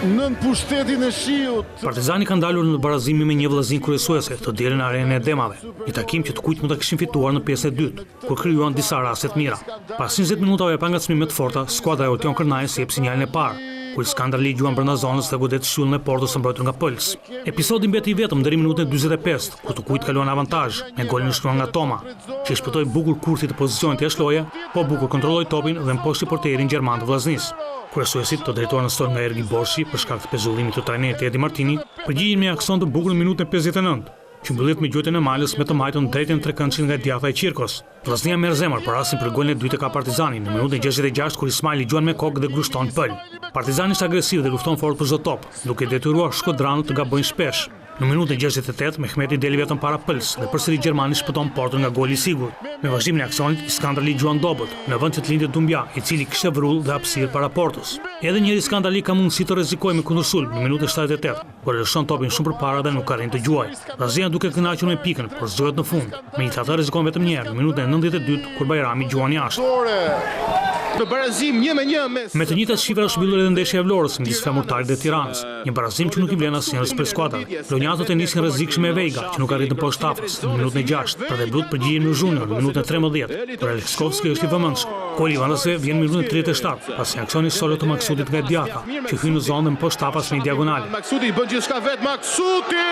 nën pushtetin e shiut. Partizani ka ndalur në barazimi me një vllaznin kryesuese të dielën në arenën e Demave, një takim që të kujt mund ta kishin fituar në pjesën e dytë, kur krijuan disa raste të mira. Pas 20 minutave pa ngacmime të forta, skuadra e Ortion Kërnajës jep sinjalin e parë, kur Iskandar ligjuan brenda zonës dhe godet shyllën e Portës së mbrojtur nga Pëls. Episodi mbeti i vetëm deri në minutën 45, kur të kujt kaluan avantazh me golin e shkruar nga Toma, që shpëtoi bukur kurthi të pozicionit të jashtë loje, po bukur kontrolloi topin dhe mposhti portierin gjerman të vllaznisë. Kryesuesit të drejtuar në stol nga Ergi Borshi për shkak të pezullimit të trajnerit Edi Martini, përgjigjen me aksion të bukur në minutën 59, që mbyllet me gjuetën e malës me të majtën drejtën trekëndshit nga Djatha e Qirkos. Vllaznia merr zemër për rastin për golin e dytë ka Partizani në minutën 66 kur Ismaili gjuan me kokë dhe grushton Pël. Partizani është agresiv dhe lufton fort për çdo top, duke detyruar shkodranët të gabojnë shpesh. Në minutën 68 Mehmeti deli vetëm para Pëls dhe përsëri gjermani shpëton Portën nga goli i sigurt. Me vazhdimin e aksionit, Iskandar ligjuan dobët, në vend që të lindte Dumbia, i cili kishte vrull dhe hapësirë para Portës. Edhe njëri Iskandar ka mundësi të rrezikojë me kundërsulm në minutën 78, kur lëshon topin shumë përpara dhe nuk arrin të gjuajë. Vllaznia duke kënaqur me pikën, por zgjohet në fund. Megjithatë rrezikon vetëm një herë në minutën 92 kur Bajrami gjuan jashtë. Në barazim 1-1 Me të njëjtat shifra është mbyllur edhe ndeshja e Vlorës midis Flamurtarit dhe Tiranës, një barazim që nuk i vlen asnjërs për skuadrave. Lonjatët e nisin rrezikshëm me Veiga, që nuk arritën poshtë tafës në minutën e 6, për dhe blut përgjigjen me Junior në minutën e 13, por Alexkovski është i vëmendshëm. Goli i Vandasve vjen në minutën e 37, pasi aksioni solo të Maksudit nga Djaka, që hyn në zonë dhe poshtë tafës me diagonale. Maksuti bën gjithçka vet, Maksuti!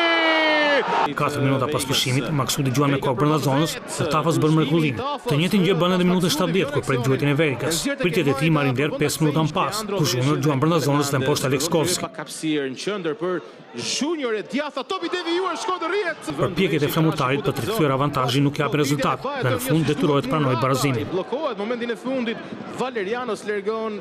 4 minuta pas pushimit, Maksudi gjuan me kokë brenda zonës, dhe tafës bën mrekullim. Të njëjtin gjë bën edhe në minutën 70 kur pret gjuetin e Verikas. Pritjet e tij marrin der 5 minuta më pas, ku Junior gjuan brenda zonës dhe poshtë Alexkovski. Kapësirë në qendër për Junior e Djatha, topi devijuar shkon në rrjet. Përpjekjet e Flamurtarit për të rikthyer avantazhin nuk japin rezultat, dhe në fund detyrohet të pranojë barazimin. Bllokohet momentin e fundit, Valerianos largon